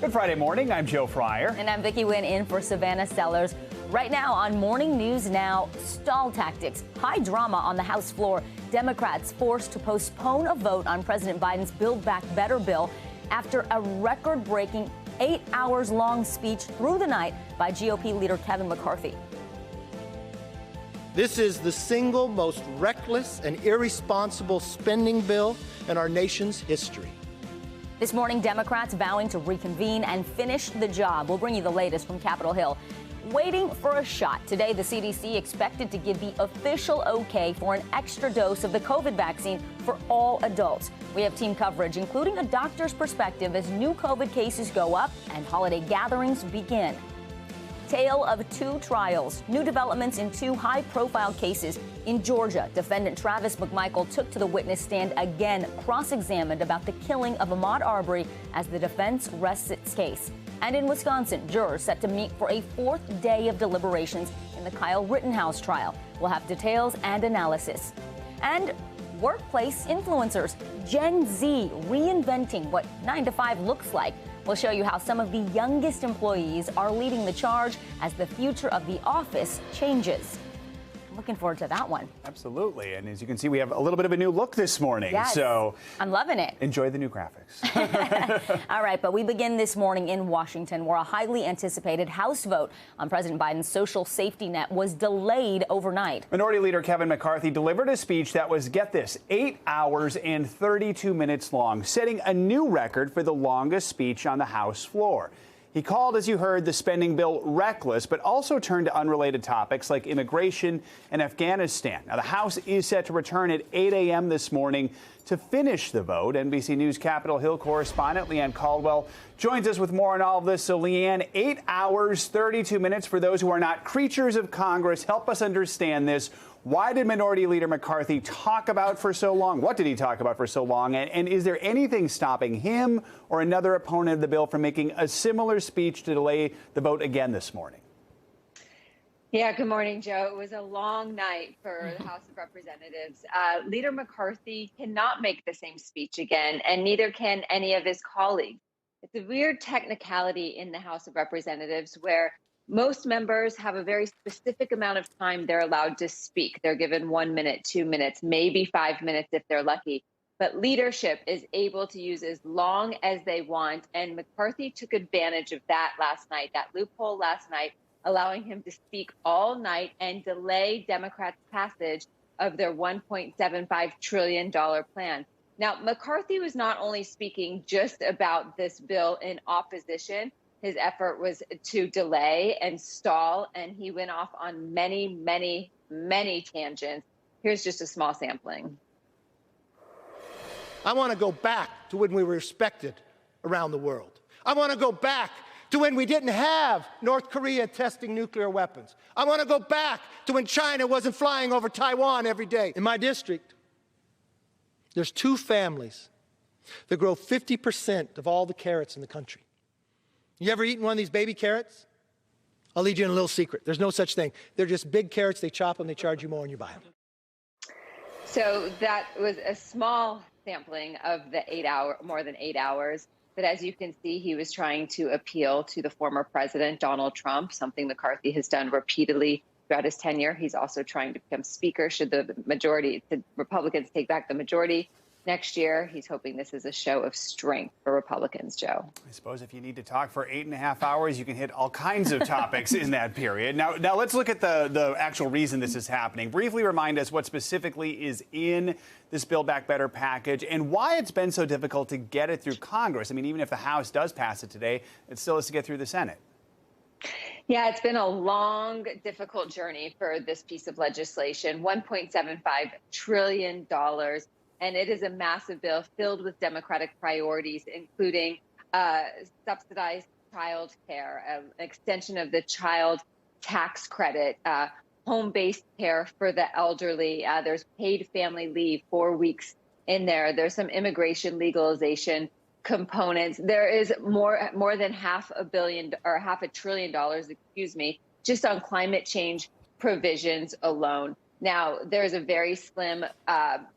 Good Friday morning. I'm Joe Fryer. And I'm Vicki Wynn in for Savannah Sellers. Right now on Morning News Now, stall tactics, high drama on the House floor. Democrats forced to postpone a vote on President Biden's Build Back Better bill after a record-breaking 8 hours long speech through the night by GOP leader Kevin McCarthy. This is the single most reckless and irresponsible spending bill in our nation's history. This morning, Democrats vowing to reconvene and finish the job. We'll bring you the latest from Capitol Hill. Waiting for a shot. Today, the CDC expected to give the official okay for an extra dose of the COVID vaccine for all adults. We have team coverage, including a doctor's perspective as new COVID cases go up and holiday gatherings begin. Tale of two trials. New developments in two high-profile cases. In Georgia, defendant Travis McMichael took to the witness stand again, cross-examined about the killing of Ahmaud Arbery as the defense rests its case. And in Wisconsin, jurors set to meet for a fourth day of deliberations in the Kyle Rittenhouse trial. We'll have details and analysis. And workplace influencers. Gen Z reinventing what 9 to 5 looks like. We'll show you how some of the youngest employees are leading the charge as the future of the office changes. Looking forward to that one. Absolutely. And as you can see, we have a little bit of a new look this morning. Yes, so I'm loving it. Enjoy the new graphics. All right, but we begin this morning in Washington, where a highly anticipated House vote on President Biden's social safety net was delayed overnight. Minority Leader Kevin McCarthy delivered a speech that was, get this, 8 hours and 32 minutes long, setting a new record for the longest speech on the House floor. He called, as you heard, the spending bill reckless, but also turned to unrelated topics like immigration and Afghanistan. Now, the House is set to return at 8 a.m. this morning to finish the vote. NBC News Capitol Hill correspondent Leanne Caldwell joins us with more on all of this. So, Leanne, 8 hours, 32 minutes for those who are not creatures of Congress. Help us understand this. Why did Minority Leader McCarthy talk about for so long? What did he talk about for so long? And is there anything stopping him or another opponent of the bill from making a similar speech to delay the vote again this morning? Yeah, good morning, Joe. It was a long night for the House of Representatives. Leader McCarthy cannot make the same speech again, and neither can any of his colleagues. It's a weird technicality in the House of Representatives where most members have a very specific amount of time they're allowed to speak. They're given 1 minute, 2 minutes, maybe 5 minutes if they're lucky. But leadership is able to use as long as they want. And McCarthy took advantage of that last night, that loophole last night, allowing him to speak all night and delay Democrats' passage of their $1.75 trillion plan. Now, McCarthy was not only speaking just about this bill in opposition. His effort was to delay and stall, and he went off on many, many, many tangents. Here's just a small sampling. I want to go back to when we were respected around the world. I want to go back to when we didn't have North Korea testing nuclear weapons. I want to go back to when China wasn't flying over Taiwan every day. In my district, there's 2 families that grow 50% of all the carrots in the country. You ever eaten one of these baby carrots? I'll lead you in a little secret. There's no such thing. They're just big carrots. They chop them, they charge you more, and you buy them. So that was a small sampling of the more than 8 hours. But as you can see, he was trying to appeal to the former president, Donald Trump, something McCarthy has done repeatedly throughout his tenure. He's also trying to become speaker should the Republicans take back the majority next year. He's hoping this is a show of strength for Republicans, Joe. I suppose if you need to talk for 8.5 hours, you can hit all kinds of topics in that period. Now let's look at the actual reason this is happening. Briefly remind us what specifically is in this Build Back Better package and why it's been so difficult to get it through Congress. I mean, even if the House does pass it today, it still has to get through the Senate. Yeah, it's been a long, difficult journey for this piece of legislation, $1.75 trillion. And it is a massive bill filled with Democratic priorities, including subsidized child care, an extension of the child tax credit, home-based care for the elderly. There's paid family leave, 4 weeks in there. There's some immigration legalization components. There is more than $500 million, just on climate change provisions alone. Now, there's a very slim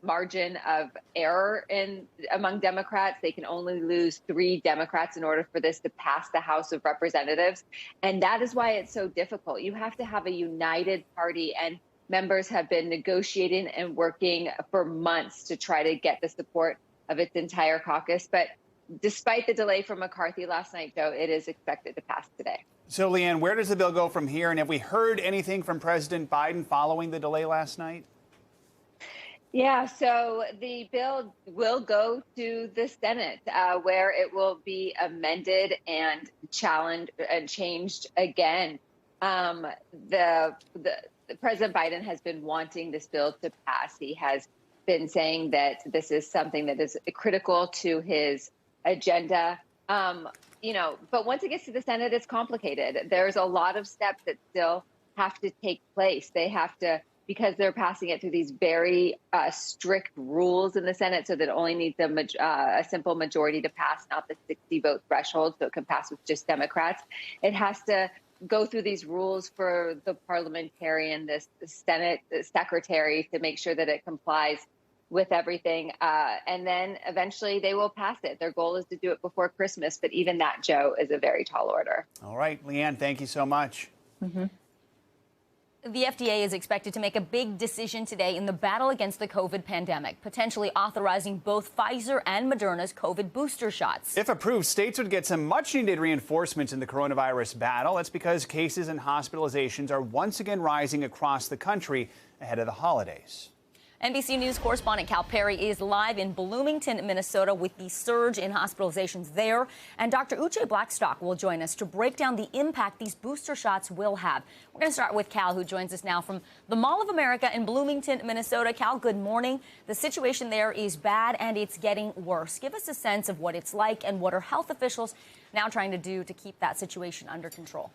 margin of error among Democrats. They can only lose 3 Democrats in order for this to pass the House of Representatives. And that is why it's so difficult. You have to have a united party, and members have been negotiating and working for months to try to get the support of its entire caucus. But despite the delay from McCarthy last night, Joe, it is expected to pass today. So, Leanne, where does the bill go from here? And have we heard anything from President Biden following the delay last night? Yeah, so the bill will go to the Senate, where it will be amended and challenged and changed again. The President Biden has been wanting this bill to pass. He has been saying that this is something that is critical to his agenda. But once it gets to the Senate, it's complicated. There's a lot of steps that still have to take place. They have to, because they're passing it through these very strict rules in the Senate, so that it only needs a simple majority to pass, not the 60-vote threshold, so it can pass with just Democrats. It has to go through these rules for the parliamentarian, the Senate secretary, to make sure that it complies with everything. And then eventually they will pass it. Their goal is to do it before Christmas. But even that, Joe, is a very tall order. All right, Leanne, thank you so much. The FDA is expected to make a big decision today in the battle against the COVID pandemic, potentially authorizing both Pfizer and Moderna's COVID booster shots. If approved, states would get some much-needed reinforcements in the coronavirus battle. That's because cases and hospitalizations are once again rising across the country ahead of the holidays. NBC News correspondent Cal Perry is live in Bloomington, Minnesota, with the surge in hospitalizations there. And Dr. Uche Blackstock will join us to break down the impact these booster shots will have. We're going to start with Cal, who joins us now from the Mall of America in Bloomington, Minnesota. Cal, good morning. The situation there is bad and it's getting worse. Give us a sense of what it's like and what are health officials now trying to do to keep that situation under control.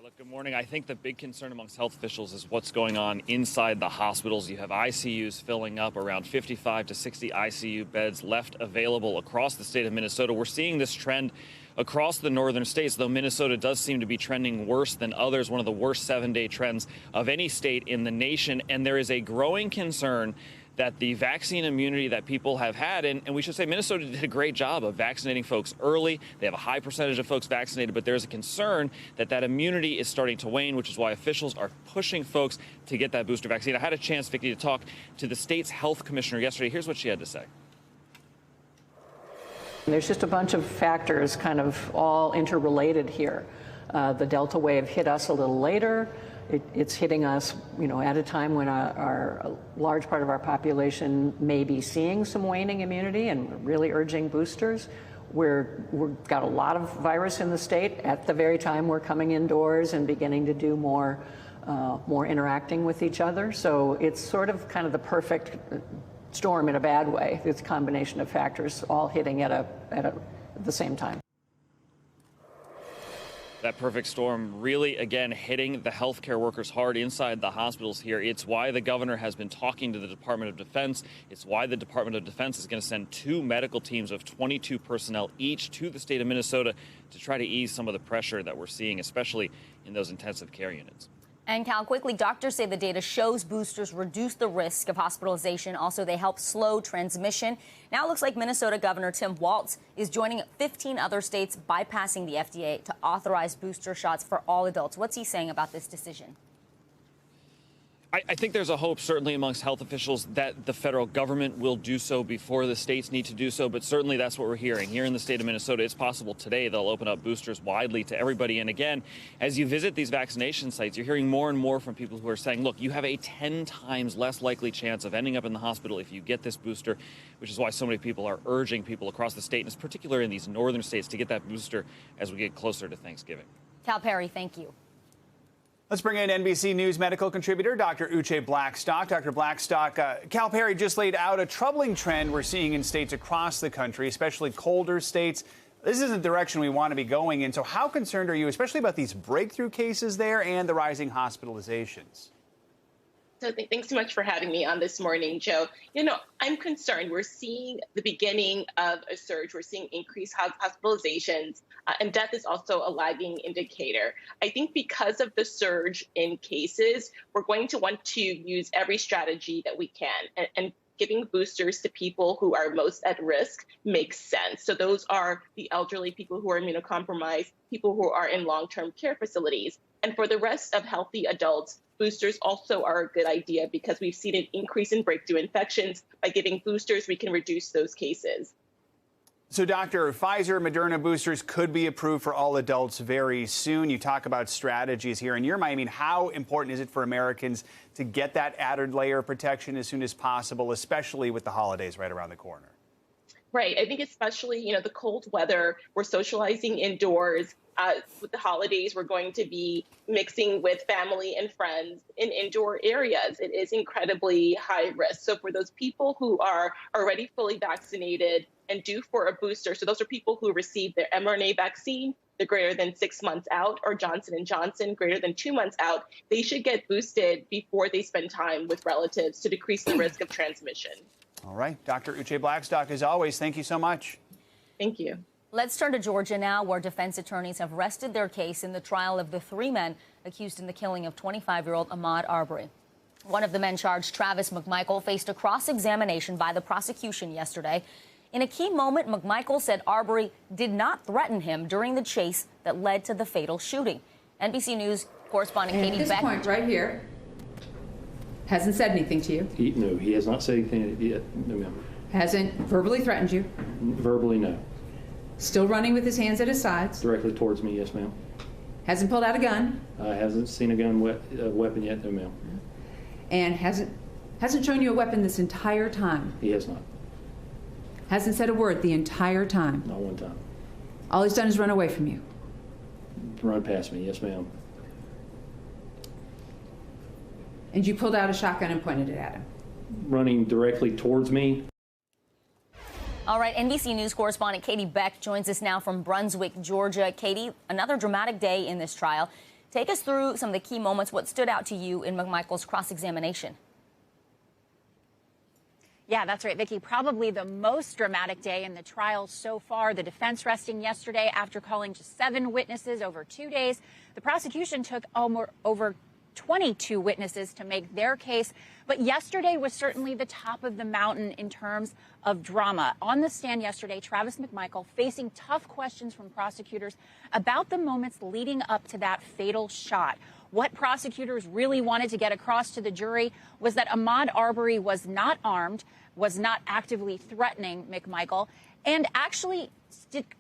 Look, good morning. I think the big concern amongst health officials is what's going on inside the hospitals. You have ICUs filling up, around 55 to 60 ICU beds left available across the state of Minnesota. We're seeing this trend across the northern states, though Minnesota does seem to be trending worse than others, one of the worst 7-day trends of any state in the nation. And there is a growing concern that the vaccine immunity that people have had, and we should say Minnesota did a great job of vaccinating folks early. They have a high percentage of folks vaccinated, but there's a concern that that immunity is starting to wane, which is why officials are pushing folks to get that booster vaccine. I had a chance, Vicki, to talk to the state's health commissioner yesterday. Here's what she had to say. There's just a bunch of factors kind of all interrelated here. The Delta wave hit us a little later. It's hitting us, at a time when a large part of our population may be seeing some waning immunity and really urging boosters. We've got a lot of virus in the state at the very time we're coming indoors and beginning to do more interacting with each other. So it's sort of kind of the perfect storm in a bad way. It's a combination of factors all hitting at the same time. That perfect storm really, again, hitting the healthcare workers hard inside the hospitals here. It's why the governor has been talking to the Department of Defense. It's why the Department of Defense is going to send 2 medical teams of 22 personnel each to the state of Minnesota to try to ease some of the pressure that we're seeing, especially in those intensive care units. And Cal, quickly, doctors say the data shows boosters reduce the risk of hospitalization. Also, they help slow transmission. Now it looks like Minnesota Governor Tim Walz is joining 15 other states bypassing the FDA to authorize booster shots for all adults. What's he saying about this decision? I think there's a hope, certainly amongst health officials, that the federal government will do so before the states need to do so. But certainly that's what we're hearing. Here in the state of Minnesota, it's possible today they'll open up boosters widely to everybody. And again, as you visit these vaccination sites, you're hearing more and more from people who are saying, look, you have a 10 times less likely chance of ending up in the hospital if you get this booster, which is why so many people are urging people across the state, and in particular in these northern states, to get that booster as we get closer to Thanksgiving. Cal Perry, thank you. Let's bring in NBC News medical contributor Dr. Uche Blackstock. Dr. Blackstock, Cal Perry just laid out a troubling trend we're seeing in states across the country, especially colder states. This isn't the direction we want to be going in. So how concerned are you, especially about these breakthrough cases there and the rising hospitalizations? So thanks so much for having me on this morning, Joe. I'm concerned. We're seeing the beginning of a surge. We're seeing increased hospitalizations, and death is also a lagging indicator. I think because of the surge in cases, we're going to want to use every strategy that we can. And giving boosters to people who are most at risk makes sense. So those are the elderly, people who are immunocompromised, people who are in long-term care facilities. And for the rest of healthy adults, boosters also are a good idea because we've seen an increase in breakthrough infections. By giving boosters, we can reduce those cases. So, Doctor, Pfizer Moderna boosters could be approved for all adults very soon. You talk about strategies here. In your mind, I mean, how important is it for Americans to get that added layer of protection as soon as possible, especially with the holidays right around the corner? Right. I think especially, the cold weather, we're socializing indoors. With the holidays, we're going to be mixing with family and friends in indoor areas. It is incredibly high risk. So for those people who are already fully vaccinated and due for a booster, so those are people who received their mRNA vaccine, they're greater than 6 months out, or Johnson & Johnson greater than 2 months out, they should get boosted before they spend time with relatives to decrease the risk of transmission. All right. Dr. Uche Blackstock, as always, thank you so much. Thank you. Let's turn to Georgia now, where defense attorneys have rested their case in the trial of the 3 men accused in the killing of 25-year-old Ahmaud Arbery. One of the men charged, Travis McMichael, faced a cross-examination by the prosecution yesterday. In a key moment, McMichael said Arbery did not threaten him during the chase that led to the fatal shooting. NBC News correspondent Katie Beck. At this point right here, hasn't said anything to you? No, he has not said anything yet. No, ma'am. Hasn't verbally threatened you? Verbally, no. Still running with his hands at his sides? Directly towards me, yes, ma'am. Hasn't pulled out a gun? Hasn't seen a gun weapon yet, no, ma'am. And hasn't shown you a weapon this entire time? He has not. Hasn't said a word the entire time? Not one time. All he's done is run away from you? Run past me, yes, ma'am. And you pulled out a shotgun and pointed it at him? Running directly towards me. All right, NBC News correspondent Katie Beck joins us now from Brunswick, Georgia. Katie, another dramatic day in this trial. Take us through some of the key moments. What stood out to you in McMichael's cross-examination? Yeah, that's right, Vicki. Probably the most dramatic day in the trial so far. The defense resting yesterday after calling just 7 witnesses over 2 days. The prosecution took over 22 witnesses to make their case. But yesterday was certainly the top of the mountain in terms of drama. On the stand yesterday, Travis McMichael facing tough questions from prosecutors about the moments leading up to that fatal shot. What prosecutors really wanted to get across to the jury was that Ahmaud Arbery was not armed, was not actively threatening McMichael, and actually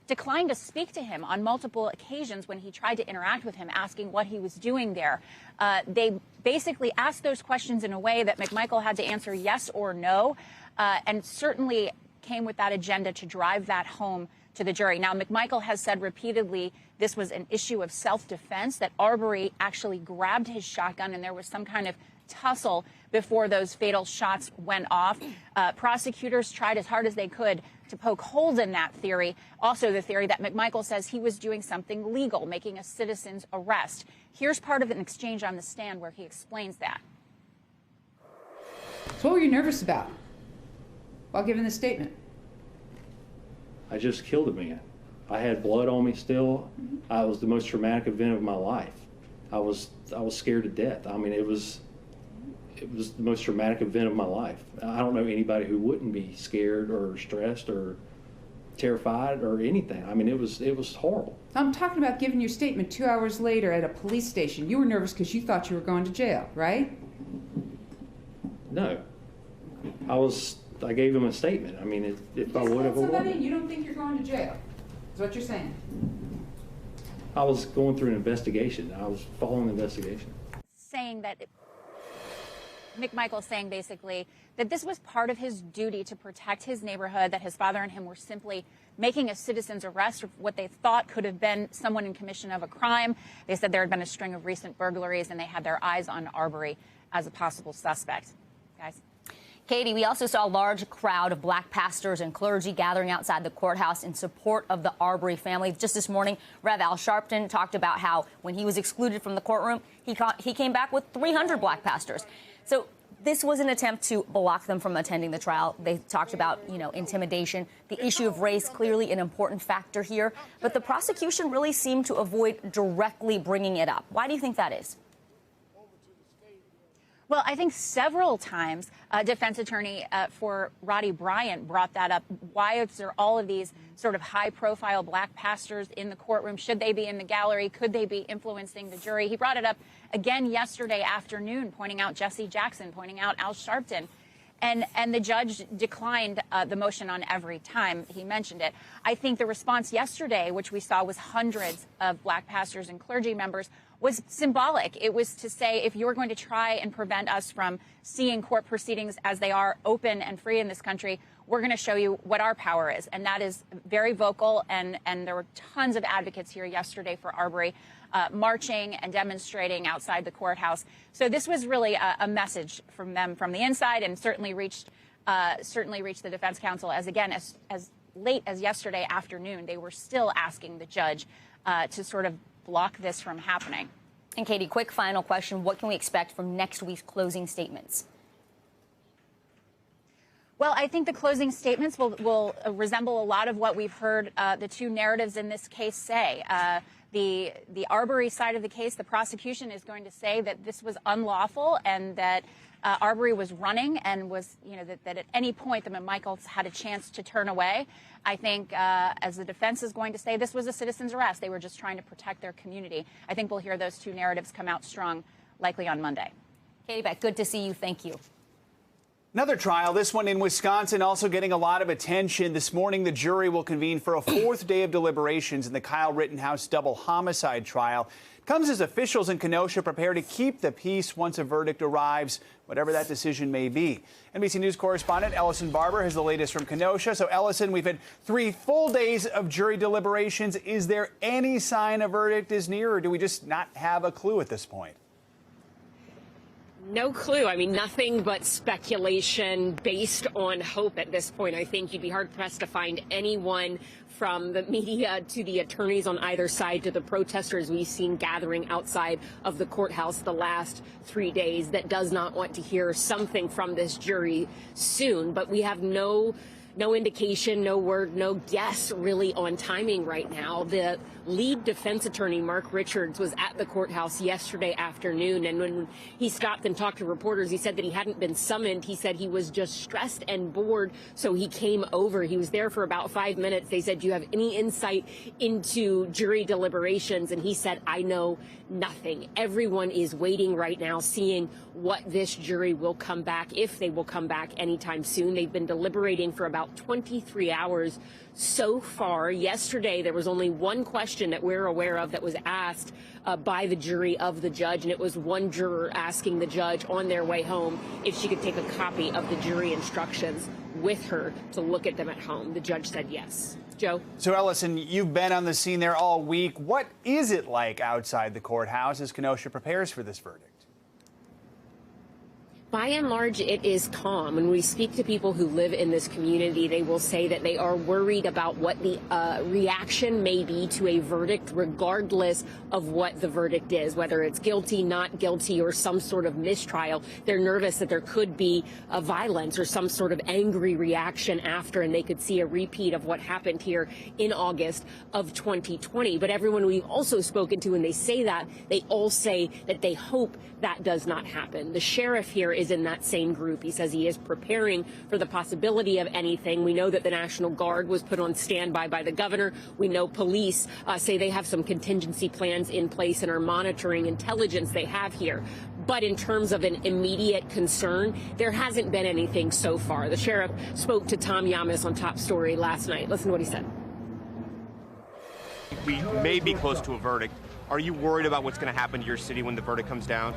declined to speak to him on multiple occasions when he tried to interact with him, asking what he was doing there. They basically asked those questions in a way that McMichael had to answer yes or no, and certainly came with that agenda to drive that home to the jury. Now, McMichael has said repeatedly this was an issue of self-defense, that Arbery actually grabbed his shotgun and there was some kind of tussle before those fatal shots went off. Prosecutors tried as hard as they could to poke holes in that theory. Also, the theory that McMichael says he was doing something legal, making a citizen's arrest. Here's part of an exchange on the stand where he explains that. So what were you nervous about while giving this statement? I just killed a man. I had blood on me still. It was the most traumatic event of my life. I was scared to death. I mean, it was the most traumatic event of my life. I don't know anybody who wouldn't be scared or stressed or terrified or anything. I mean, it was horrible. I'm talking about giving your statement 2 hours later at a police station. You were nervous because you thought you were going to jail, right? No. I gave him a statement. I mean, if I would have... somebody and you don't think you're going to jail, is what you're saying? I was going through an investigation. I was following the investigation. Saying that... McMichael saying basically that this was part of his duty to protect his neighborhood, that his father and him were simply making a citizen's arrest of what they thought could have been someone in commission of a crime. They said there had been a string of recent burglaries and they had their eyes on Arbery as a possible suspect. Guys? Katie, we also saw a large crowd of black pastors and clergy gathering outside the courthouse in support of the Arbery family. Just this morning, Rev Al Sharpton talked about how when he was excluded from the courtroom, he came back with 300 black pastors. So this was an attempt to block them from attending the trial. They talked about, intimidation. The issue of race, clearly an important factor here. But the prosecution really seemed to avoid directly bringing it up. Why do you think that is? Well, I think several times defense attorney for Roddy Bryant brought that up. Why is there all of these sort of high-profile black pastors in the courtroom? Should they be in the gallery? Could they be influencing the jury? He brought it up again yesterday afternoon, pointing out Jesse Jackson, pointing out Al Sharpton. And the judge declined the motion on every time he mentioned it. I think the response yesterday, which we saw was hundreds of black pastors and clergy members, was symbolic. It was to say, if you're going to try and prevent us from seeing court proceedings as they are open and free in this country, we're going to show you what our power is. And that is very vocal. And there were tons of advocates here yesterday for Arbery marching and demonstrating outside the courthouse. So this was really a message from them from the inside, and certainly reached the defense counsel as late as yesterday afternoon. They were still asking the judge to sort of block this from happening. And Katie, quick final question. What can we expect from next week's closing statements? Well, I think the closing statements will resemble a lot of what we've heard the two narratives in this case say. The Arbery side of the case, the prosecution is going to say that this was unlawful and that Arbery was running and was, that at any point the McMichaels had a chance to turn away. I think, as the defense is going to say, this was a citizen's arrest. They were just trying to protect their community. I think we'll hear those two narratives come out strong, likely on Monday. Katie Beck, good to see you. Thank you. Another trial, this one in Wisconsin, also getting a lot of attention. This morning, the jury will convene for a fourth day of deliberations in the Kyle Rittenhouse double homicide trial. It comes as officials in Kenosha prepare to keep the peace once a verdict arrives, whatever that decision may be. NBC News correspondent Ellison Barber has the latest from Kenosha. So, Ellison, we've had 3 full days of jury deliberations. Is there any sign a verdict is near, or do we just not have a clue at this point? No clue. I mean, nothing but speculation based on hope at this point. I think you'd be hard-pressed to find anyone from the media to the attorneys on either side to the protesters we've seen gathering outside of the courthouse the last 3 days that does not want to hear something from this jury soon. But we have no indication, no word, no guess really on timing right now. The lead defense attorney, Mark Richards, was at the courthouse yesterday afternoon, and when he stopped and talked to reporters, he said that he hadn't been summoned. He said he was just stressed and bored, so he came over. He was there for about 5 minutes. They said, "Do you have any insight into jury deliberations?" And he said, "I know nothing." Everyone is waiting right now, seeing what this jury will come back, if they will come back anytime soon. They've been deliberating for about 23 hours so far. Yesterday, there was only one question that we're aware of that was asked by the jury of the judge, and it was one juror asking the judge on their way home if she could take a copy of the jury instructions with her to look at them at home. The judge said yes. Joe? So, Ellison, you've been on the scene there all week. What is it like outside the courthouse as Kenosha prepares for this verdict? By and large, it is calm. When we speak to people who live in this community, they will say that they are worried about what the reaction may be to a verdict, regardless of what the verdict is, whether it's guilty, not guilty, or some sort of mistrial. They're nervous that there could be a violence or some sort of angry reaction after, and they could see a repeat of what happened here in August of 2020. But everyone we've also spoken to, when they say that, they all say that they hope that does not happen. The sheriff here is in that same group. He says he is preparing for the possibility of anything. We know that the National Guard was put on standby by the governor. We know police say they have some contingency plans in place and are monitoring intelligence they have here. But in terms of an immediate concern, there hasn't been anything so far. The sheriff spoke to Tom Yamas on Top Story last night. Listen to what he said. We may be close to a verdict. Are you worried about what's going to happen to your city when the verdict comes down?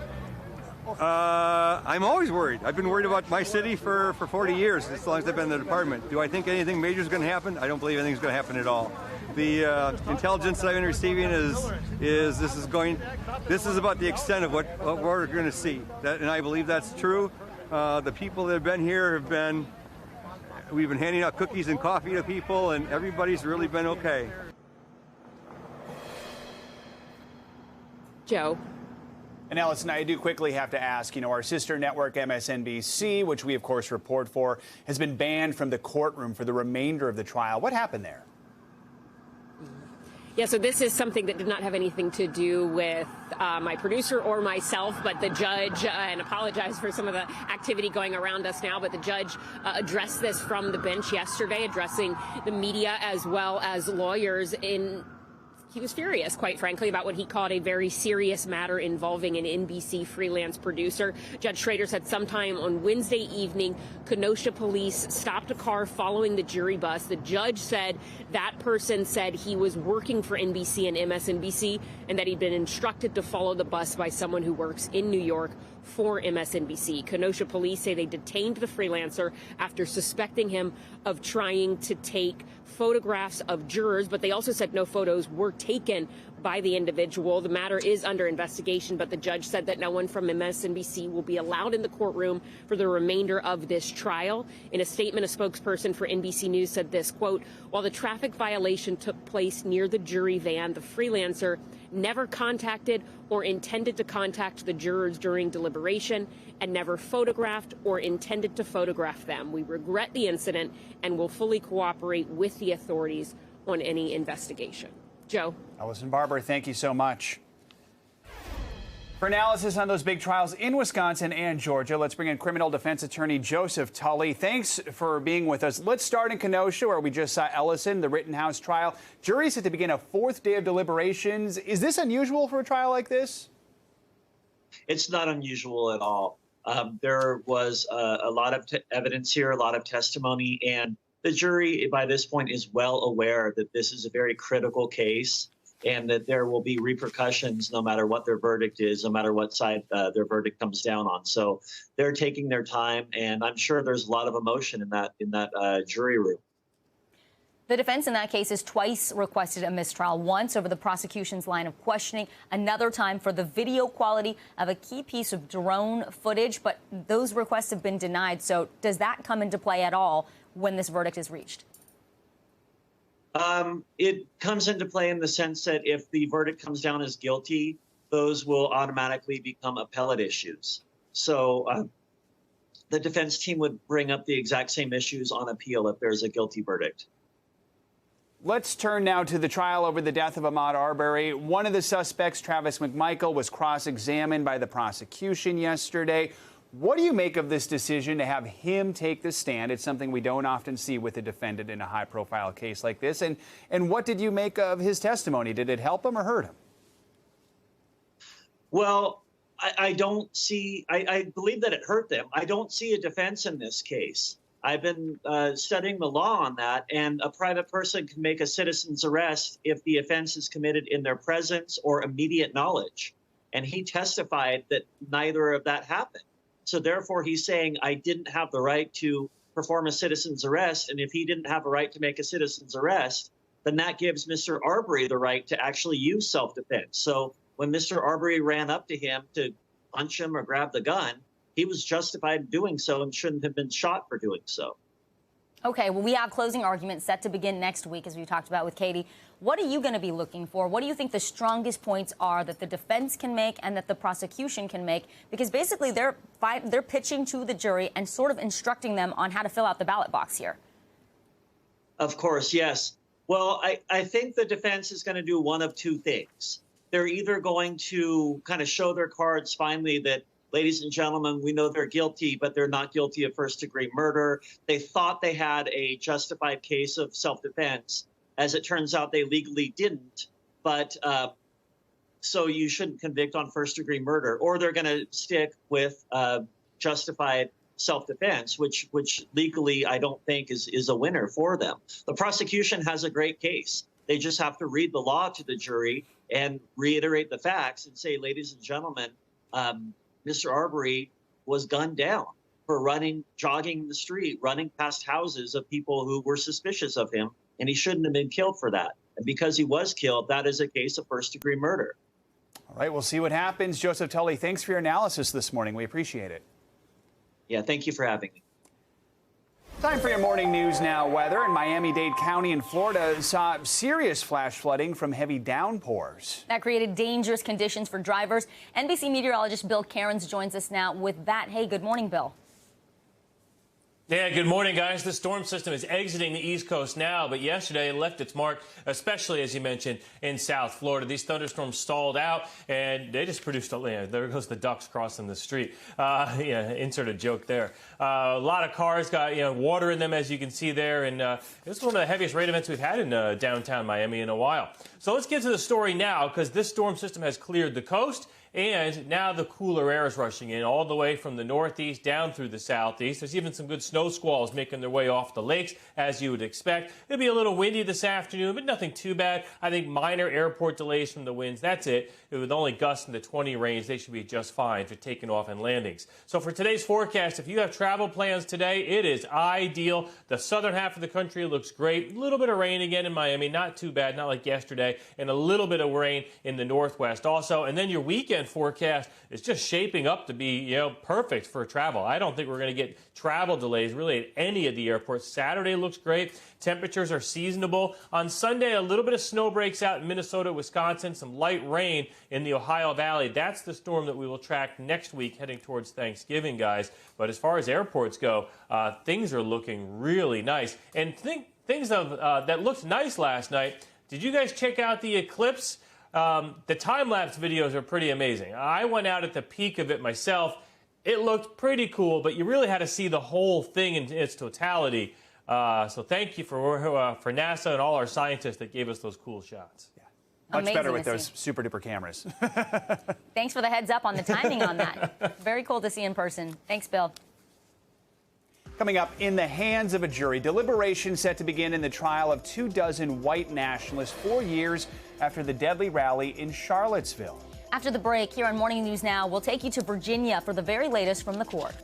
I'm always worried. I've been worried about my city for 40 years, as long as I've been in the department. Do I think anything major is going to happen? I don't believe anything's going to happen at all. The intelligence that I've been receiving is this is about the extent of what we're going to see. And I believe that's true. The people that have been here we've been handing out cookies and coffee to people, and everybody's really been okay. Joe. And Allison, I do quickly have to ask, our sister network MSNBC, which we of course report for, has been banned from the courtroom for the remainder of the trial. What happened there? Yeah, so this is something that did not have anything to do with my producer or myself, but the judge, and apologize for some of the activity going around us now, but the judge addressed this from the bench yesterday, addressing the media as well as lawyers He was furious, quite frankly, about what he called a very serious matter involving an NBC freelance producer. Judge Schrader said sometime on Wednesday evening, Kenosha police stopped a car following the jury bus. The judge said that person said he was working for NBC and MSNBC and that he'd been instructed to follow the bus by someone who works in New York for MSNBC. Kenosha police say they detained the freelancer after suspecting him of trying to take photographs of jurors, but they also said no photos were taken by the individual. The matter is under investigation, but the judge said that no one from MSNBC will be allowed in the courtroom for the remainder of this trial. In a statement, a spokesperson for NBC News said this, quote, while the traffic violation took place near the jury van, the freelancer never contacted or intended to contact the jurors during deliberation and never photographed or intended to photograph them. We regret the incident and will fully cooperate with the authorities on any investigation. Joe. Allison Barber, thank you so much. For analysis on those big trials in Wisconsin and Georgia, let's bring in criminal defense attorney Joseph Tully. Thanks for being with us. Let's start in Kenosha, where we just saw Ellison, the Rittenhouse trial. Jury's set to begin a fourth day of deliberations. Is this unusual for a trial like this? It's not unusual at all. There was a lot of evidence here, a lot of testimony, and the jury by this point is well aware that this is a very critical case and that there will be repercussions no matter what their verdict is, no matter what side their verdict comes down on. So they're taking their time, and I'm sure there's a lot of emotion in that jury room. The defense in that case has twice requested a mistrial, once over the prosecution's line of questioning, another time for the video quality of a key piece of drone footage, but those requests have been denied. So does that come into play at all when this verdict is reached? It comes into play in the sense that if the verdict comes down as guilty, those will automatically become appellate issues. So the defense team would bring up the exact same issues on appeal if there's a guilty verdict. Let's turn now to the trial over the death of Ahmaud Arbery. One of the suspects, Travis McMichael, was cross-examined by the prosecution yesterday. What do you make of this decision to have him take the stand? It's something we don't often see with a defendant in a high-profile case like this. And what did you make of his testimony? Did it help him or hurt him? Well, I believe that it hurt them. I don't see a defense in this case. I've been studying the law on that, and a private person can make a citizen's arrest if the offense is committed in their presence or immediate knowledge. And he testified that neither of that happened. So therefore, he's saying, I didn't have the right to perform a citizen's arrest. And if he didn't have a right to make a citizen's arrest, then that gives Mr. Arbery the right to actually use self-defense. So when Mr. Arbery ran up to him to punch him or grab the gun, he was justified in doing so and shouldn't have been shot for doing so. Okay, well, we have closing arguments set to begin next week, as we talked about with Katie. What are you going to be looking for? What do you think the strongest points are that the defense can make and that the prosecution can make? Because basically they're pitching to the jury and sort of instructing them on how to fill out the ballot box here. Of course, yes. Well, I think the defense is going to do one of two things. They're either going to kind of show their cards finally that, ladies and gentlemen, we know they're guilty, but they're not guilty of first-degree murder. They thought they had a justified case of self-defense. As it turns out, they legally didn't. But so you shouldn't convict on first-degree murder. Or they're going to stick with justified self-defense, which legally I don't think is a winner for them. The prosecution has a great case. They just have to read the law to the jury and reiterate the facts and say, ladies and gentlemen, Mr. Arbery was gunned down for jogging in the street, running past houses of people who were suspicious of him, and he shouldn't have been killed for that. And because he was killed, that is a case of first-degree murder. All right, we'll see what happens. Joseph Tully, thanks for your analysis this morning. We appreciate it. Yeah, thank you for having me. Time for your morning news now. Weather in Miami-Dade County in Florida saw serious flash flooding from heavy downpours. That created dangerous conditions for drivers. NBC meteorologist Bill Cairns joins us now with that. Hey, good morning, Bill. Yeah, good morning, guys. The storm system is exiting the East Coast now, but yesterday it left its mark, especially, as you mentioned, in South Florida. These thunderstorms stalled out, and they just produced there goes the ducks crossing the street. Insert a joke there. A lot of cars got water in them, as you can see there, and it was one of the heaviest rain events we've had in downtown Miami in a while. So let's get to the story now, because this storm system has cleared the coast. And now the cooler air is rushing in all the way from the northeast down through the southeast. There's even some good snow squalls making their way off the lakes, as you would expect. It'll be a little windy this afternoon, but nothing too bad. I think minor airport delays from the winds. That's it. With only gusts in the 20 range, they should be just fine for taking off and landings. So for today's forecast, if you have travel plans today, it is ideal. The southern half of the country looks great. A little bit of rain again in Miami. Not too bad, not like yesterday. And a little bit of rain in the northwest also. And then your weekend forecast is just shaping up to be, perfect for travel. I don't think we're going to get travel delays really at any of the airports. Saturday looks great. Temperatures are seasonable. On Sunday, a little bit of snow breaks out in Minnesota, Wisconsin, some light rain in the Ohio Valley. That's the storm that we will track next week heading towards Thanksgiving, guys. But as far as airports go, things are looking really nice. And things that looked nice last night. Did you guys check out the eclipse? The time-lapse videos are pretty amazing. I went out at the peak of it myself. It looked pretty cool, but you really had to see the whole thing in its totality. So thank you for NASA and all our scientists that gave us those cool shots. Yeah. Much Amazing better with those super-duper cameras. Thanks for the heads up on the timing on that. Very cool to see in person. Thanks, Bill. Coming up, in the hands of a jury, deliberation set to begin in the trial of 24 white nationalists 4 years after the deadly rally in Charlottesville. After the break, here on Morning News Now, we'll take you to Virginia for the very latest from the court.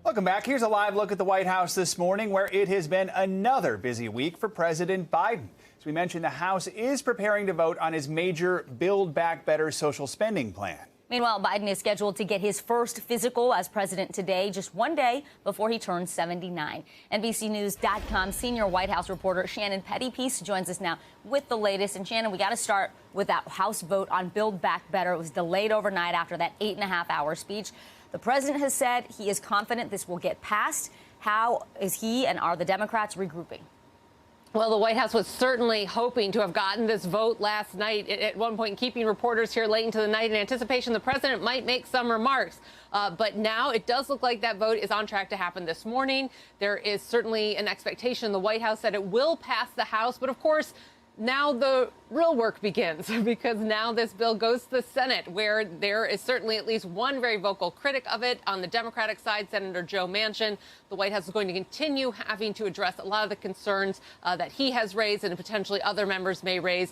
Welcome back. Here's a live look at the White House this morning, where it has been another busy week for President Biden. As we mentioned, the House is preparing to vote on his major Build Back Better social spending plan. Meanwhile, Biden is scheduled to get his first physical as president today, just one day before he turns 79. NBCNews.com senior White House reporter Shannon Pettypiece joins us now with the latest. And Shannon, we got to start with that House vote on Build Back Better. It was delayed overnight after that 8.5-hour speech. The president has said he is confident this will get passed. How is he and are the Democrats regrouping? Well, the White House was certainly hoping to have gotten this vote last night, at one point keeping reporters here late into the night in anticipation the president might make some remarks. But now it does look like that vote is on track to happen this morning. There is certainly an expectation the White House that it will pass the House. But of course, now the real work begins, because now this bill goes to the Senate, where there is certainly at least one very vocal critic of it on the Democratic side, Senator Joe Manchin. The White House is going to continue having to address a lot of the concerns that he has raised and potentially other members may raise.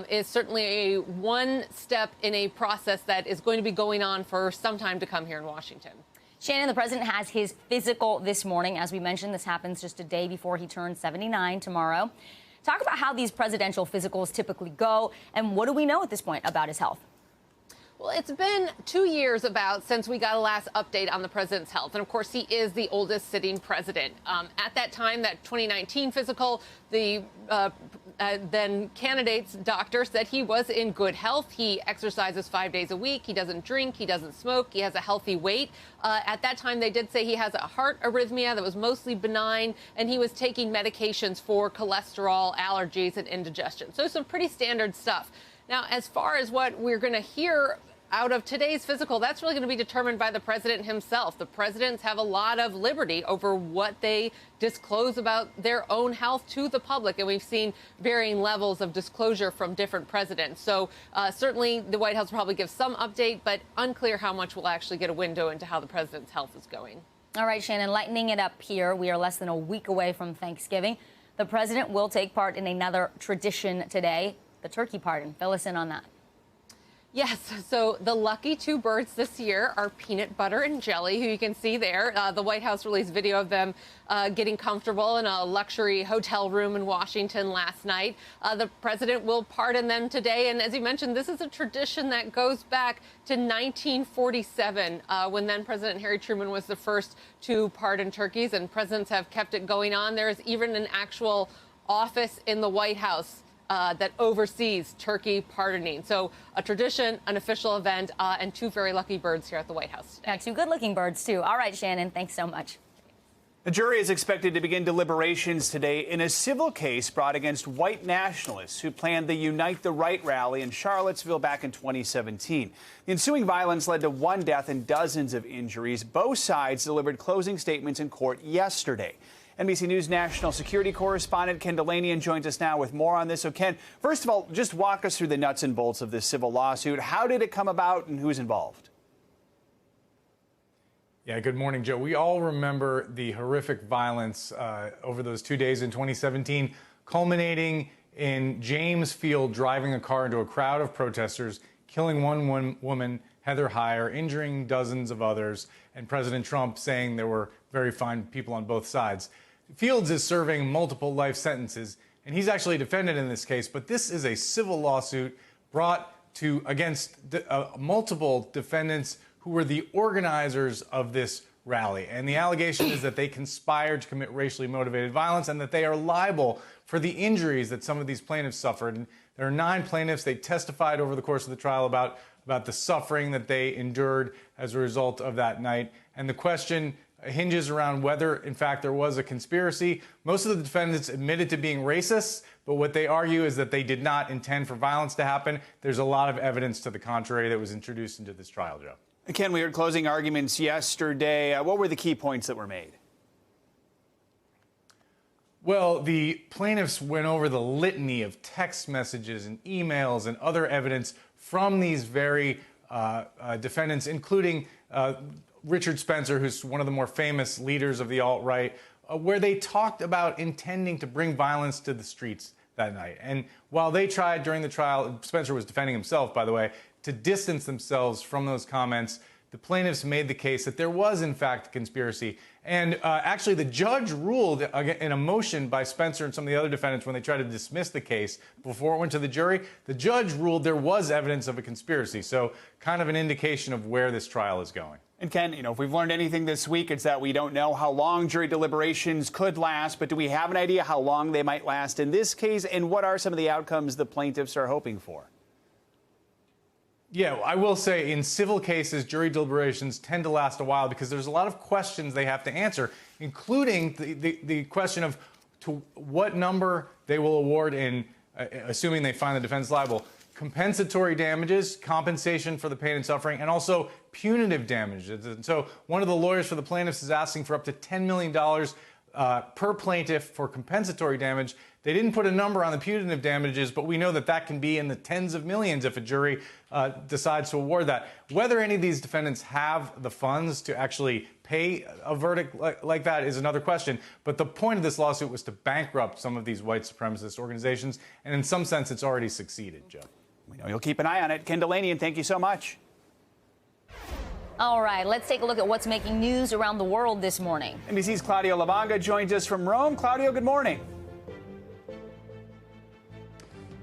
Is certainly a one step in a process that is going to be going on for some time to come here in Washington. Shannon, the president has his physical this morning. As we mentioned, this happens just a day before he turns 79 tomorrow. Talk about how these presidential physicals typically go, and what do we know at this point about his health? Well, it's been 2 years since we got a last update on the president's health. And of course, he is the oldest sitting president. At that time, that 2019 physical, the then candidate's doctor said he was in good health. He exercises 5 days a week. He doesn't drink. He doesn't smoke. He has a healthy weight. At that time, they did say he has a heart arrhythmia that was mostly benign, and he was taking medications for cholesterol, allergies, and indigestion. So some pretty standard stuff. Now, as far as what we're going to hear out of today's physical, that's really going to be determined by the president himself. The presidents have a lot of liberty over what they disclose about their own health to the public, and we've seen varying levels of disclosure from different presidents. So certainly the White House will probably give some update, but unclear how much we'll actually get a window into how the president's health is going. All right, Shannon, lightening it up here. We are less than a week away from Thanksgiving. The president will take part in another tradition today, the turkey pardon. Fill us in on that. Yes, so the lucky two birds this year are Peanut Butter and Jelly, who you can see there. The White House released video of them getting comfortable in a luxury hotel room in Washington last night. The president will pardon them today. And as you mentioned, this is a tradition that goes back to 1947, when then President Harry Truman was the first to pardon turkeys. And presidents have kept it going on. There's even an actual office in the White House that oversees turkey pardoning. So a tradition, an official event, and two very lucky birds here at the White House today. Two good-looking birds, too. All right, Shannon, thanks so much. The jury is expected to begin deliberations today in a civil case brought against white nationalists who planned the Unite the Right rally in Charlottesville back in 2017. The ensuing violence led to one death and dozens of injuries. Both sides delivered closing statements in court yesterday. NBC News national security correspondent Ken Dilanian joins us now with more on this. So, Ken, first of all, just walk us through the nuts and bolts of this civil lawsuit. How did it come about and who's involved? Yeah, good morning, Joe. We all remember the horrific violence over those 2 days in 2017, culminating in James Field driving a car into a crowd of protesters, killing one woman, Heather Heyer, injuring dozens of others, and President Trump saying there were very fine people on both sides. Fields is serving multiple life sentences, and he's actually defended in this case, but this is a civil lawsuit brought against multiple defendants who were the organizers of this rally. And the allegation is that they conspired to commit racially motivated violence and that they are liable for the injuries that some of these plaintiffs suffered. And there are 9 plaintiffs. They testified over the course of the trial about the suffering that they endured as a result of that night. And the question hinges around whether, in fact, there was a conspiracy. Most of the defendants admitted to being racist, but what they argue is that they did not intend for violence to happen. There's a lot of evidence to the contrary that was introduced into this trial, Joe. Ken, we heard closing arguments yesterday. What were the key points that were made? Well, the plaintiffs went over the litany of text messages and emails and other evidence from these very defendants, including Richard Spencer, who's one of the more famous leaders of the alt-right, where they talked about intending to bring violence to the streets that night. And while they tried during the trial, Spencer was defending himself, by the way, to distance themselves from those comments, the plaintiffs made the case that there was, in fact, a conspiracy. And actually, the judge ruled in a motion by Spencer and some of the other defendants when they tried to dismiss the case before it went to the jury. The judge ruled there was evidence of a conspiracy. So kind of an indication of where this trial is going. And Ken, if we've learned anything this week, it's that we don't know how long jury deliberations could last, but do we have an idea how long they might last in this case? And what are some of the outcomes the plaintiffs are hoping for? Yeah, I will say in civil cases, jury deliberations tend to last a while because there's a lot of questions they have to answer, including the question of to what number they will award in, assuming they find the defense liable, compensatory damages, compensation for the pain and suffering, and also punitive damages. And so one of the lawyers for the plaintiffs is asking for up to $10 million per plaintiff for compensatory damage. They didn't put a number on the punitive damages, but we know that that can be in the tens of millions if a jury decides to award that. Whether any of these defendants have the funds to actually pay a verdict like that is another question. But the point of this lawsuit was to bankrupt some of these white supremacist organizations, and in some sense, it's already succeeded, Joe. We know you'll keep an eye on it. Ken Dilanian, thank you so much. All right, let's take a look at what's making news around the world this morning. NBC's Claudio Lavanga joins us from Rome. Claudio, good morning.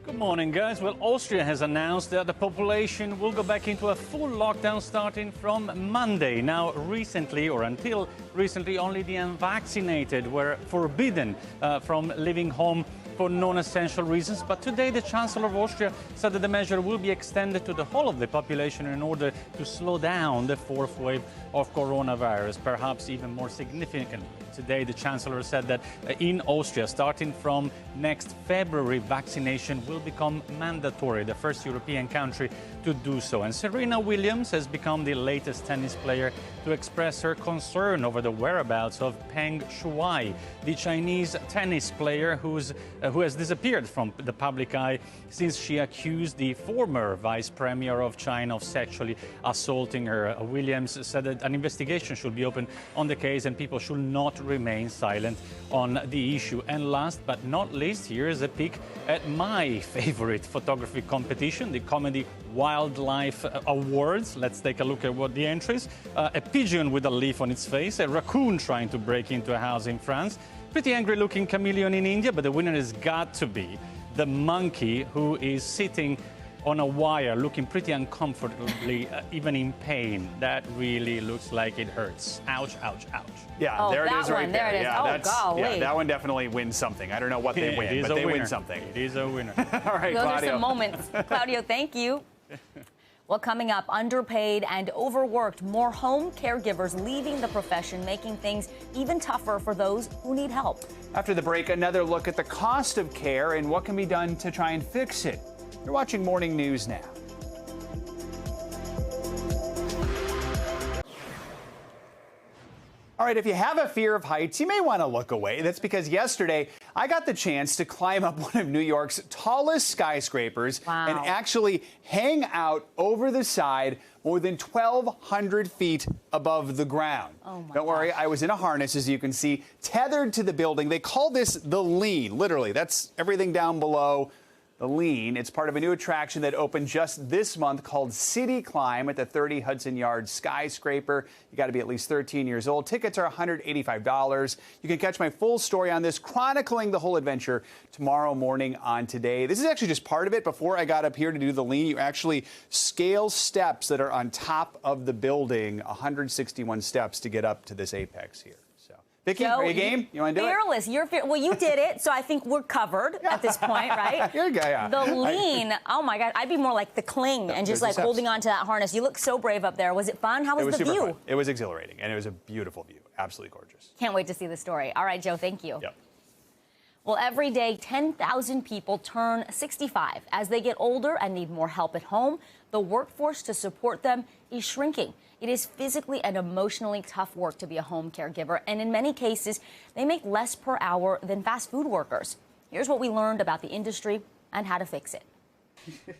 Good morning, guys. Well, Austria has announced that the population will go back into a full lockdown starting from Monday. Now, until recently, only the unvaccinated were forbidden from leaving home for non-essential reasons. But today, the Chancellor of Austria said that the measure will be extended to the whole of the population in order to slow down the fourth wave of coronavirus, perhaps even more significantly. Today, the Chancellor said that in Austria, starting from next February, vaccination will become mandatory, the first European country to do so. And Serena Williams has become the latest tennis player to express her concern over the whereabouts of Peng Shuai, the Chinese tennis player who has disappeared from the public eye since she accused the former vice premier of China of sexually assaulting her. Williams said that an investigation should be opened on the case and people should not remain silent on the issue. And last but not least, here is a peek at my favorite photography competition, the Comedy Wildlife Awards. Let's take a look at what the entries. A pigeon with a leaf on its face, a raccoon trying to break into a house in France, pretty angry looking chameleon in India, but the winner has got to be the monkey who is sitting on a wire, looking pretty uncomfortably, even in pain. That really looks like it hurts. Ouch, ouch, ouch. Yeah, there it is right there. There it is. Yeah, Oh, golly. yeah, that one definitely wins something. I don't know what they win, but they win something. It is a winner. All right, Those Claudio. are some moments. Claudio, thank you. Well, coming up, underpaid and overworked, more home caregivers leaving the profession, making things even tougher for those who need help. After the break, another look at the cost of care and what can be done to try and fix it. You're watching Morning News Now. All right, if you have a fear of heights, you may want to look away. That's because yesterday I got the chance to climb up one of New York's tallest skyscrapers and actually hang out over the side more than 1,200 feet above the ground. Don't worry, I was in a harness, as you can see, tethered to the building. They call this the lean, literally. That's everything down below. The Lean. It's part of a new attraction that opened just this month called City Climb at the 30 Hudson Yards skyscraper. You got to be at least 13 years old. Tickets are $185. You can catch my full story on this, chronicling the whole adventure, tomorrow morning on Today. This is actually just part of it. Before I got up here to do the Lean, you actually scale steps that are on top of the building, 161 steps to get up to this apex here. Vicky, Joe, are you game? You want to do fearless. You're well, you did it, so I think we're covered at this point, right? You're a guy, yeah. The Lean, oh my God, I'd be more like the Cling and just like holding on to that harness. You look so brave up there. Was it fun? How was the super view? Fun. It was exhilarating, and it was a beautiful view. Absolutely gorgeous. Can't wait to see the story. All right, Joe, thank you. Yep. Well, every day, 10,000 people turn 65. As they get older and need more help at home, the workforce to support them is shrinking. It is physically and emotionally tough work to be a home caregiver, and in many cases, they make less per hour than fast food workers. Here's what we learned about the industry and how to fix it. Does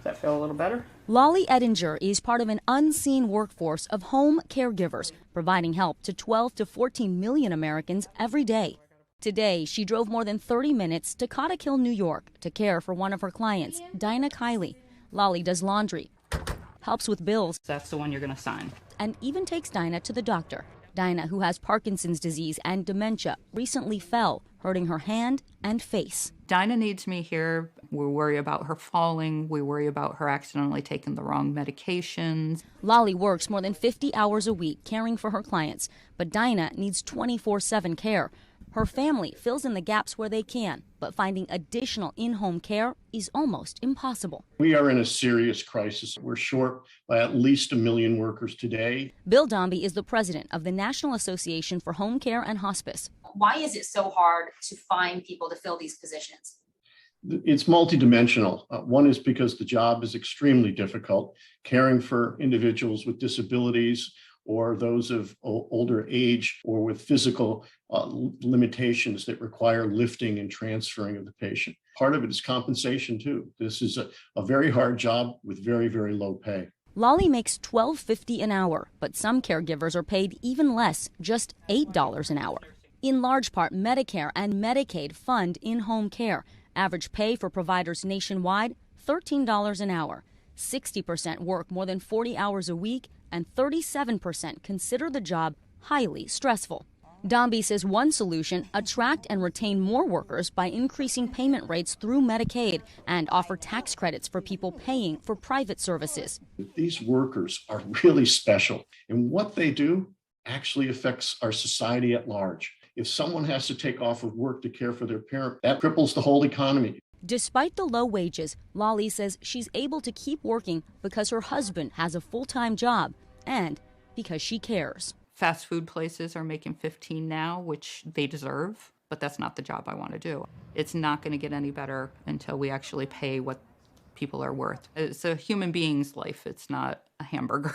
that feel a little better? Lolly Edinger is part of an unseen workforce of home caregivers, providing help to 12 to 14 million Americans every day. Today, she drove more than 30 minutes to Cottick, New York, to care for one of her clients, Dinah Kiley. Lolly does laundry, helps with bills. That's the one you're going to sign. And even takes Dinah to the doctor. Dinah, who has Parkinson's disease and dementia, recently fell, hurting her hand and face. Dinah needs me here. We worry about her falling. We worry about her accidentally taking the wrong medications. Lolly works more than 50 hours a week caring for her clients, but Dinah needs 24/7 care. Her family fills in the gaps where they can, but finding additional in-home care is almost impossible. We are in a serious crisis. We're short by at least 1 million workers today. Bill Dombey is the president of the National Association for Home Care and Hospice. Why is it so hard to find people to fill these positions? It's multidimensional. One is because the job is extremely difficult, caring for individuals with disabilities or those of older age or with physical limitations that require lifting and transferring of the patient. Part of it is compensation, too. This is a very hard job with very, very low pay. Lolly makes $12.50 an hour, but some caregivers are paid even less, just $8 an hour. In large part, Medicare and Medicaid fund in-home care. Average pay for providers nationwide, $13 an hour. 60% work more than 40 hours a week, and 37% consider the job highly stressful. Dombey says one solution, attract and retain more workers by increasing payment rates through Medicaid and offer tax credits for people paying for private services. These workers are really special, and what they do actually affects our society at large. If someone has to take off of work to care for their parent, that cripples the whole economy. Despite the low wages, Lolly says she's able to keep working because her husband has a full-time job and because she cares. Fast food places are making $15 now, which they deserve, but that's not the job I want to do. It's not going to get any better until we actually pay what people are worth. It's a human being's life. It's not a hamburger.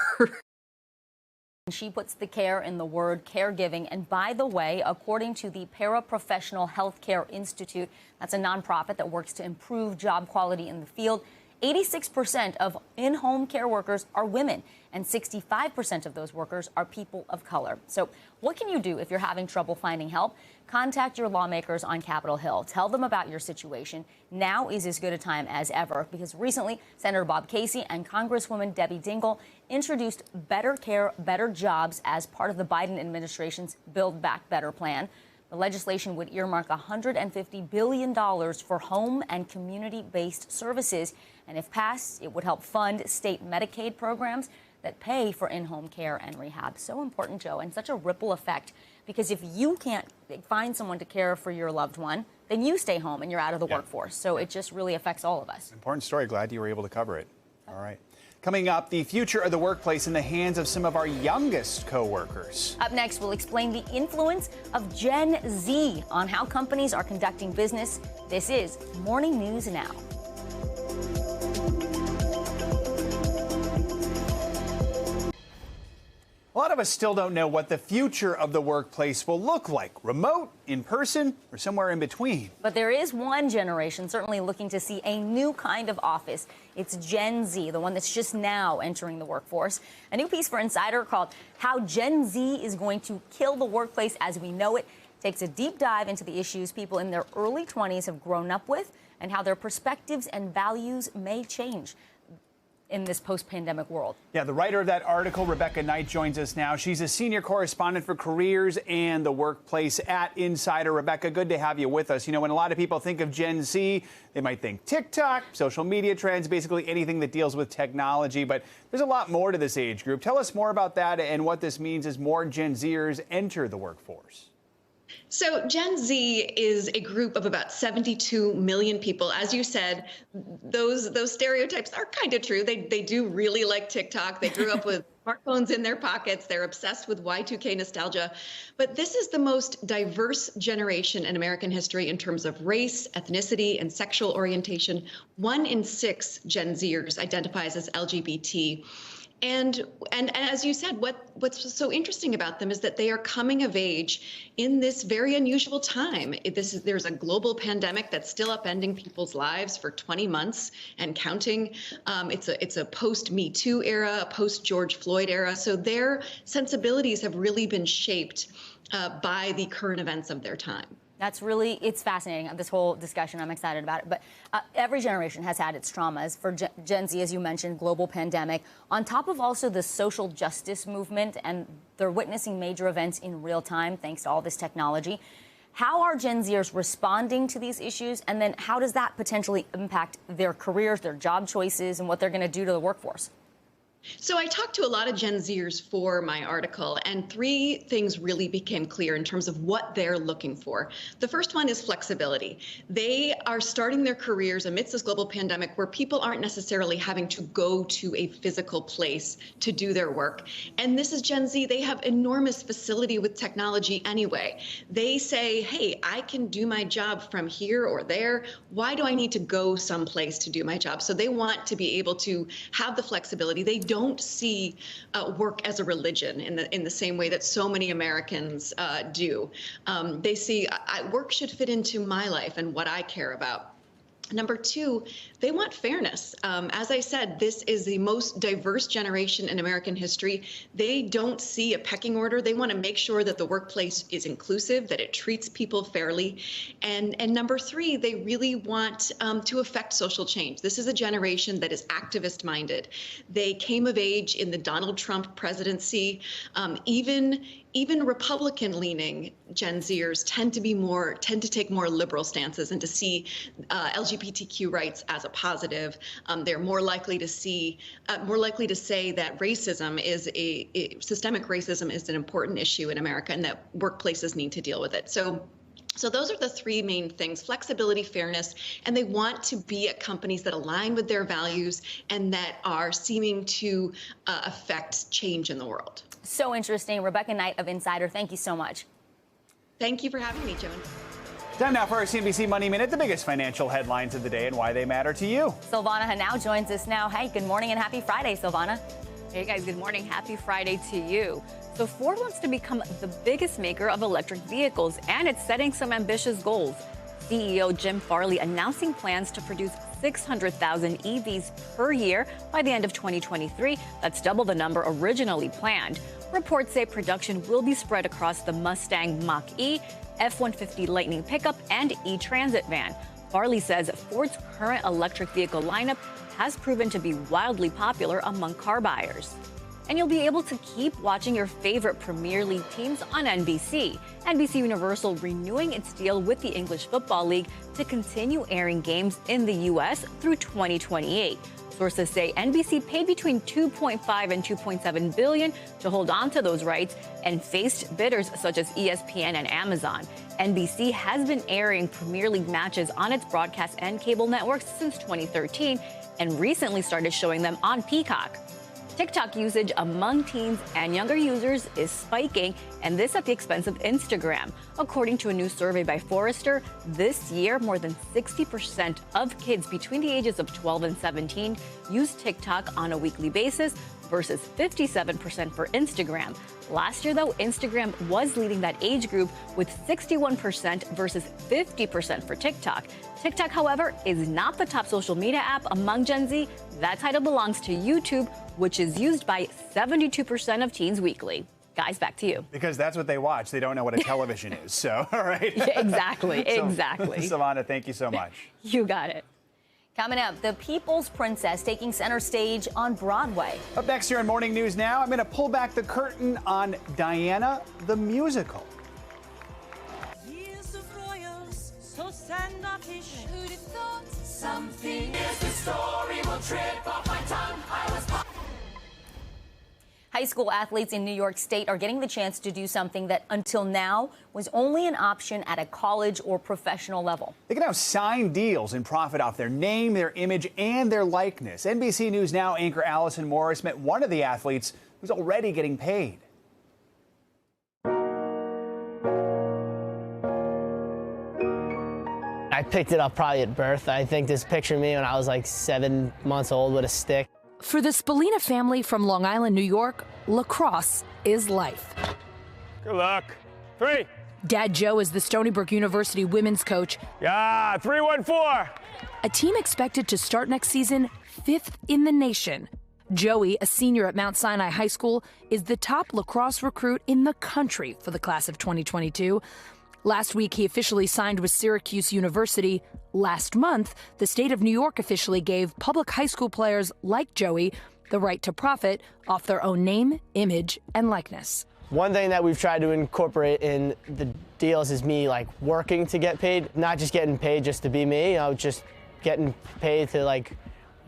She puts the care in the word caregiving. And by the way, according to the Paraprofessional Healthcare Institute, that's a nonprofit that works to improve job quality in the field, 86% of in-home care workers are women, and 65% of those workers are people of color. So what can you do if you're having trouble finding help? Contact your lawmakers on Capitol Hill. Tell them about your situation. Now is as good a time as ever, because recently Senator Bob Casey and Congresswoman Debbie Dingell introduced Better Care, Better Jobs as part of the Biden administration's Build Back Better plan. The legislation would earmark $150 billion for home and community-based services. And if passed, it would help fund state Medicaid programs that pay for in-home care and rehab. So important, Joe, and such a ripple effect, because if you can't find someone to care for your loved one, then you stay home and you're out of the workforce. So it just really affects all of us. Important story. Glad you were able to cover it. All right. Coming up, the future of the workplace in the hands of some of our youngest co-workers. Up next, we'll explain the influence of Gen Z on how companies are conducting business. This is Morning News Now. A lot of us still don't know what the future of the workplace will look like. Remote, in person, or somewhere in between. But there is one generation certainly looking to see a new kind of office. It's Gen Z, the one that's just now entering the workforce. A new piece for Insider called How Gen Z is Going to Kill the Workplace as We Know It takes a deep dive into the issues people in their early 20s have grown up with and how their perspectives and values may change in this post-pandemic world. Yeah, the writer of that article, Rebecca Knight, joins us now. She's a senior correspondent for careers and the workplace at Insider. Rebecca, good to have you with us. You know, when a lot of people think of Gen Z, they might think TikTok, social media trends, basically anything that deals with technology. But there's a lot more to this age group. Tell us more about that and what this means as more Gen Zers enter the workforce. So Gen Z is a group of about 72 million people. As you said, those stereotypes are kind of true. They do really like TikTok. They grew up with smartphones in their pockets. They're obsessed with Y2K nostalgia. But this is the most diverse generation in American history in terms of race, ethnicity, and sexual orientation. 1 in 6 Gen Zers identifies as LGBT. And as you said, what's so interesting about them is that they are coming of age in this very unusual time. There's a global pandemic that's still upending people's lives for 20 months and counting. It's a post-Me Too era, a post-George Floyd era. So their sensibilities have really been shaped by the current events of their time. It's fascinating, this whole discussion. I'm excited about it. But every generation has had its traumas. For Gen Z, as you mentioned, global pandemic, on top of also the social justice movement, and they're witnessing major events in real time thanks to all this technology. How are Gen Zers responding to these issues? And then how does that potentially impact their careers, their job choices, and what they're going to do to the workforce? So I talked to a lot of Gen Zers for my article, and 3 things really became clear in terms of what they're looking for. The first one is flexibility. They are starting their careers amidst this global pandemic where people aren't necessarily having to go to a physical place to do their work. And this is Gen Z. They have enormous facility with technology anyway. They say, hey, I can do my job from here or there. Why do I need to go someplace to do my job? So they want to be able to have the flexibility. They don't see work as a religion in the same way that so many Americans do. They see work should fit into my life and what I care about. Number 2, they want fairness. As I said, this is the most diverse generation in American history. They don't see a pecking order. They want to make sure that the workplace is inclusive, that it treats people fairly. And number 3, they really want to affect social change. This is a generation that is activist-minded. They came of age in the Donald Trump presidency. Even Republican-leaning Gen Zers tend to take more liberal stances and to see LGBTQ rights as a positive. They're more likely to say that racism is systemic racism is an important issue in America and that workplaces need to deal with it. So those are the 3 main things: flexibility, fairness, and they want to be at companies that align with their values and that are seeming to affect change in the world. So interesting. Rebecca Knight of Insider, thank you so much. Thank you for having me, Joan. Time now for our CNBC Money Minute, the biggest financial headlines of the day and why they matter to you. Silvana Henao joins us now. Hey, good morning and happy Friday, Silvana. Hey guys, good morning. Happy Friday to you. So Ford wants to become the biggest maker of electric vehicles, and it's setting some ambitious goals. CEO Jim Farley announcing plans to produce 600,000 EVs per year by the end of 2023. That's double the number originally planned. Reports say production will be spread across the Mustang Mach-E, F-150 Lightning pickup, and E-Transit van. Farley says Ford's current electric vehicle lineup has proven to be wildly popular among car buyers. And you'll be able to keep watching your favorite Premier League teams on NBC. NBC Universal renewing its deal with the English Football League to continue airing games in the U.S. through 2028. Sources say NBC paid between $2.5 and $2.7 billion to hold on to those rights and faced bidders such as ESPN and Amazon. NBC has been airing Premier League matches on its broadcast and cable networks since 2013 and recently started showing them on Peacock. TikTok usage among teens and younger users is spiking, and this at the expense of Instagram. According to a new survey by Forrester, this year, more than 60% of kids between the ages of 12 and 17 use TikTok on a weekly basis versus 57% for Instagram. Last year, though, Instagram was leading that age group with 61% versus 50% for TikTok. TikTok, however, is not the top social media app among Gen Z. That title belongs to YouTube, which is used by 72% of teens weekly. Guys, back to you. Because that's what they watch. They don't know what a television is. So, all right. Yeah, exactly. Savannah, thank you so much. You got it. Coming up, the People's Princess taking center stage on Broadway. Up next here in Morning News Now, I'm going to pull back the curtain on Diana the musical. Years of royals, so standoffish. Who'd have thought something? Here's the story will trip off my tongue. I was. High school athletes in New York State are getting the chance to do something that until now was only an option at a college or professional level. They can now sign deals and profit off their name, their image, and their likeness. NBC News Now anchor Allison Morris met one of the athletes who's already getting paid. I picked it up probably at birth. I think this picture of me when I was like 7 months old with a stick. For the Spallina family from Long Island, New York, lacrosse is life. Good luck. 3. Dad Joe is the Stony Brook University women's coach. Yeah, 3-1-4. A team expected to start next season 5th in the nation. Joey, a senior at Mount Sinai High School, is the top lacrosse recruit in the country for the class of 2022. Last week, he officially signed with Syracuse University. Last month, the state of New York officially gave public high school players like Joey the right to profit off their own name, image, and likeness. One thing that we've tried to incorporate in the deals is me like working to get paid, not just getting paid just to be me, just getting paid to like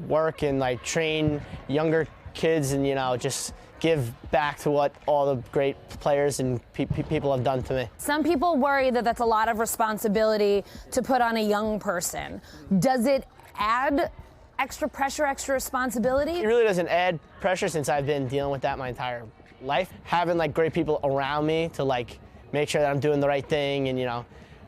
work and like train younger kids and, just give back to what all the great players and people have done to me. Some people worry that that's a lot of responsibility to put on a young person. Does it add extra pressure, extra responsibility? It really doesn't add pressure since I've been dealing with that my entire life. Having like great people around me to like make sure that I'm doing the right thing and,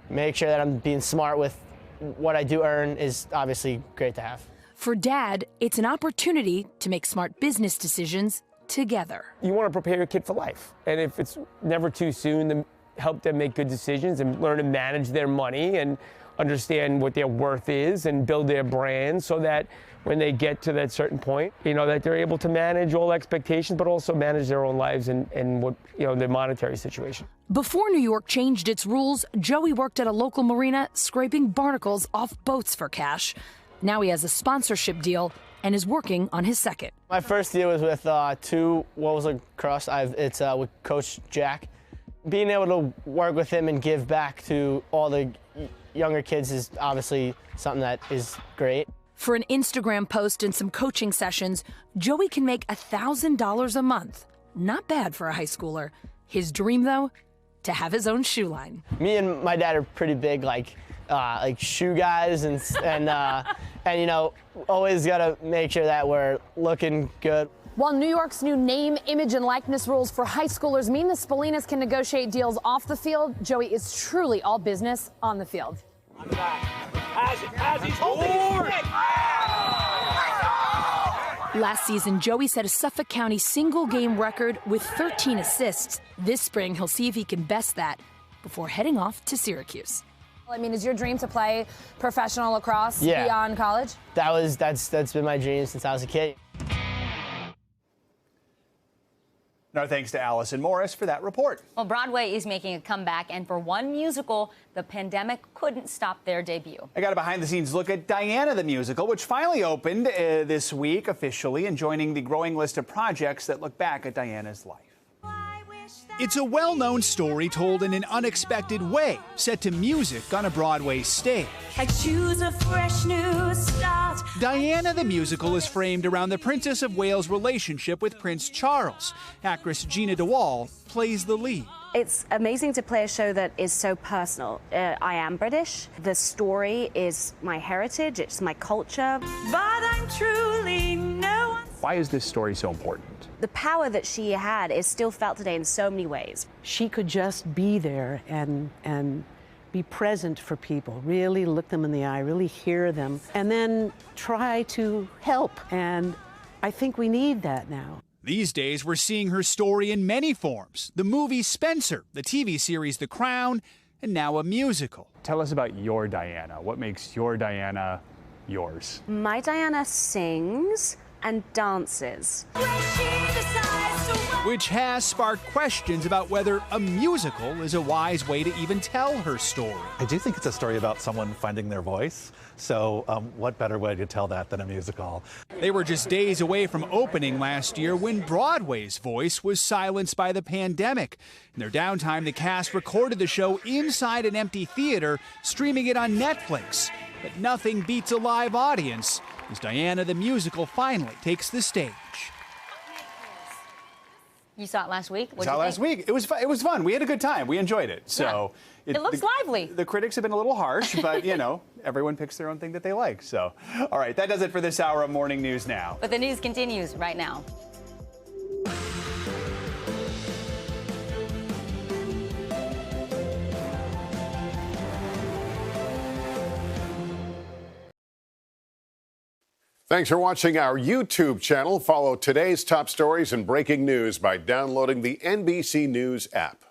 make sure that I'm being smart with what I do earn is obviously great to have. For Dad, it's an opportunity to make smart business decisions together. You want to prepare your kid for life. And if it's never too soon, to help them make good decisions and learn to manage their money and understand what their worth is and build their brand so that when they get to that certain point, that they're able to manage all expectations, but also manage their own lives and what, their monetary situation. Before New York changed its rules, Joey worked at a local marina scraping barnacles off boats for cash. Now he has a sponsorship deal and is working on his second. My first deal was with two Wolves Lacrosse. It's with Coach Jack. Being able to work with him and give back to all the younger kids is obviously something that is great. For an Instagram post and some coaching sessions, Joey can make $1,000 a month. Not bad for a high schooler. His dream, though, to have his own shoe line. Me and my dad are pretty big, like shoe guys, and always gotta make sure that we're looking good. While New York's new name, image, and likeness rules for high schoolers mean the Spallinas can negotiate deals off the field, Joey is truly all business on the field. Last season, Joey set a Suffolk County single-game record with 13 assists. This spring, he'll see if he can best that before heading off to Syracuse. I mean, is your dream to play professional lacrosse Yeah. beyond college? That's been my dream since I was a kid. Our thanks to Allison Morris for that report. Well, Broadway is making a comeback, and for one musical, the pandemic couldn't stop their debut. I got a behind-the-scenes look at Diana the Musical, which finally opened this week officially and joining the growing list of projects that look back at Diana's life. It's a well-known story told in an unexpected way, set to music on a Broadway stage. I choose a fresh new start. Diana the Musical is framed around the Princess of Wales' relationship with Prince Charles. Actress Gina DeWall plays the lead. It's amazing to play a show that is so personal. I am British. The story is my heritage, it's my culture. But I'm truly no one. Why is this story so important? The power that she had is still felt today in so many ways. She could just be there and be present for people, really look them in the eye, really hear them, and then try to help. And I think we need that now. These days, we're seeing her story in many forms. The movie Spencer, the TV series The Crown, and now a musical. Tell us about your Diana. What makes your Diana yours? My Diana sings and dances. Which has sparked questions about whether a musical is a wise way to even tell her story. I do think it's a story about someone finding their voice. So what better way to tell that than a musical? They were just days away from opening last year when Broadway's voice was silenced by the pandemic. In their downtime, the cast recorded the show inside an empty theater, streaming it on Netflix. But nothing beats a live audience as Diana the Musical finally takes the stage. You saw it last week? Saw it last week. It was fun. We had a good time. We enjoyed it. So yeah. It looks lively. The critics have been a little harsh, but you know, everyone picks their own thing that they like. So, all right, that does it for this hour of Morning News Now. But the news continues right now. Thanks for watching our YouTube channel. Follow today's top stories and breaking news by downloading the NBC News app.